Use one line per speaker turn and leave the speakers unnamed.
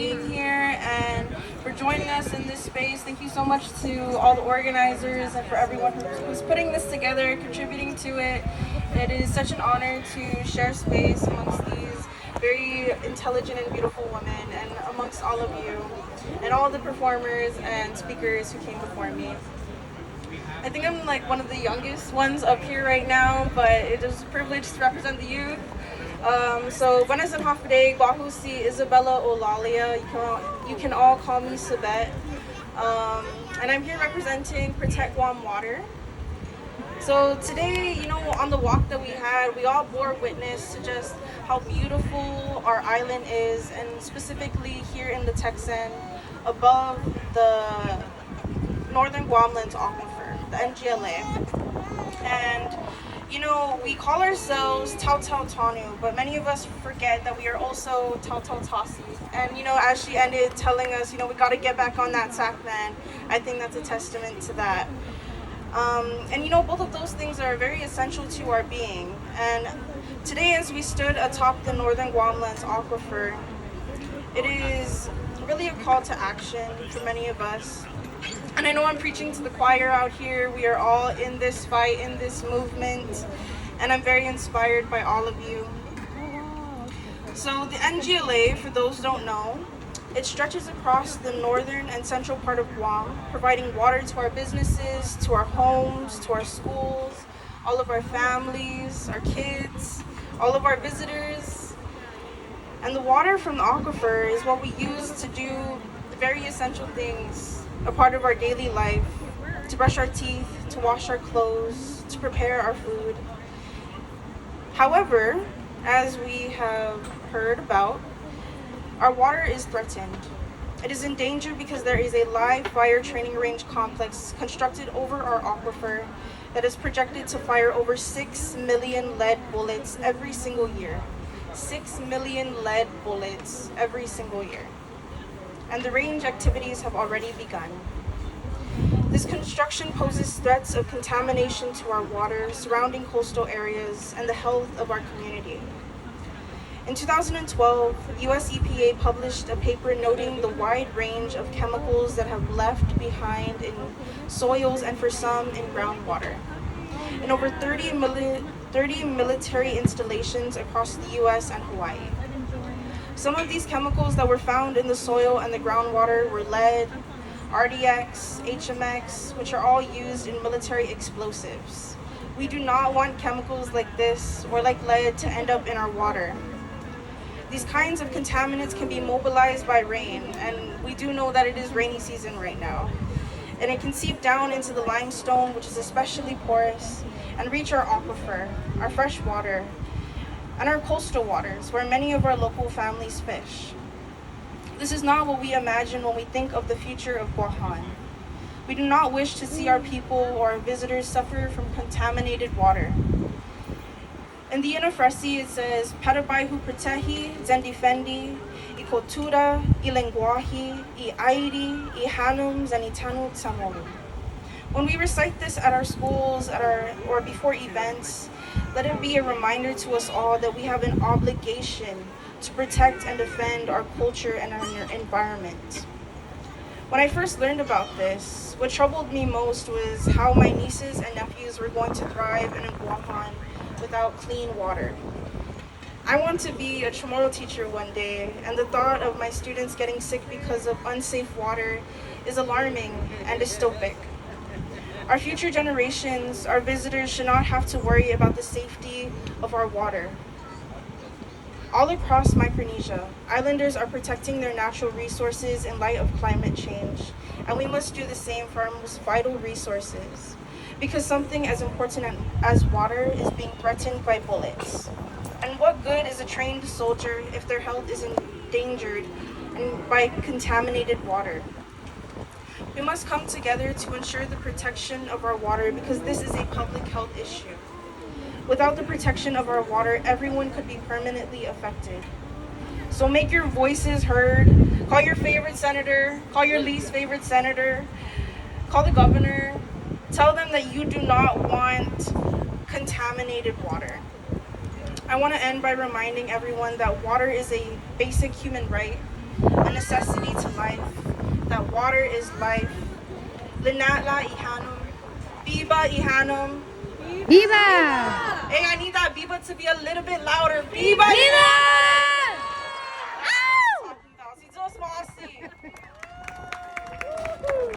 being here and for joining us in this space. Thank you so much to all the organizers and for everyone who's putting this together, contributing to it. It is such an honor to share space amongst these very intelligent and beautiful women and amongst all of you and all the performers and speakers who came before me. I think I'm like one of the youngest ones up here right now, but it is a privilege to represent the youth. So buenas and hafide, Guahu si Isabella Olalia. You can all call me Sabette. And I'm here representing Protect Guam Water. So today, on the walk that we had, we all bore witness to just how beautiful our island is, and specifically here in the Texan, above the Northern Guamlands Aquifer, the NGLA. And we call ourselves Tau Tau Tanu, but many of us forget that we are also Tau Tau Tasi. And as she ended telling us, we got to get back on that sack man, I think that's a testament to that. And both of those things are very essential to our being. And today, as we stood atop the Northern Guamlands Aquifer, it is really a call to action for many of us. And I know I'm preaching to the choir out here. We are all in this fight, in this movement, and I'm very inspired by all of you. So the NGLA, for those who don't know, it stretches across the northern and central part of Guam, providing water to our businesses, to our homes, to our schools, all of our families, our kids, all of our visitors. And the water from the aquifer is what we use to do very essential things, a part of our daily life, to brush our teeth, to wash our clothes, to prepare our food. However, as we have heard about, our water is threatened. It is in danger because there is a live fire training range complex constructed over our aquifer that is projected to fire over 6 million lead bullets every single year. 6 million lead bullets every single year. And the range activities have already begun. This construction poses threats of contamination to our water, surrounding coastal areas, and the health of our community. In 2012, US EPA published a paper noting the wide range of chemicals that have left behind in soils and for some in groundwater. In over 30 military installations across the US and Hawaii. Some of these chemicals that were found in the soil and the groundwater were lead, RDX, HMX, which are all used in military explosives. We do not want chemicals like this or like lead to end up in our water. These kinds of contaminants can be mobilized by rain, and we do know that it is rainy season right now. And it can seep down into the limestone, which is especially porous, and reach our aquifer, our fresh water, and our coastal waters, where many of our local families fish. This is not what we imagine when we think of the future of Guahan. We do not wish to see our people or our visitors suffer from contaminated water. In the Inafresi, it says, Parabai hu protehi, zen I kultura, I lenguaje, I airi, I hanums, and I tanu tsamoru. When we recite this at our schools, or before events, let it be a reminder to us all that we have an obligation to protect and defend our culture and our environment. When I first learned about this, what troubled me most was how my nieces and nephews were going to thrive in a Guahan without clean water. I want to be a Chamorro teacher one day, and the thought of my students getting sick because of unsafe water is alarming and dystopic. Our future generations, our visitors, should not have to worry about the safety of our water. All across Micronesia, islanders are protecting their natural resources in light of climate change, and we must do the same for our most vital resources, because something as important as water is being threatened by bullets. And what good is a trained soldier if their health is endangered by contaminated water? We must come together to ensure the protection of our water, because this is a public health issue. Without the protection of our water, everyone could be permanently affected. So make your voices heard. Call your favorite senator, call your least favorite senator, call the governor. Tell them that you do not want contaminated water. I want to end by reminding everyone that water is a basic human right, a necessity to life, that water is life. Linatla ihanum. Biba ihanum.
Viva!
Hey, I need that biba to be a little bit louder. Biba!
Viva!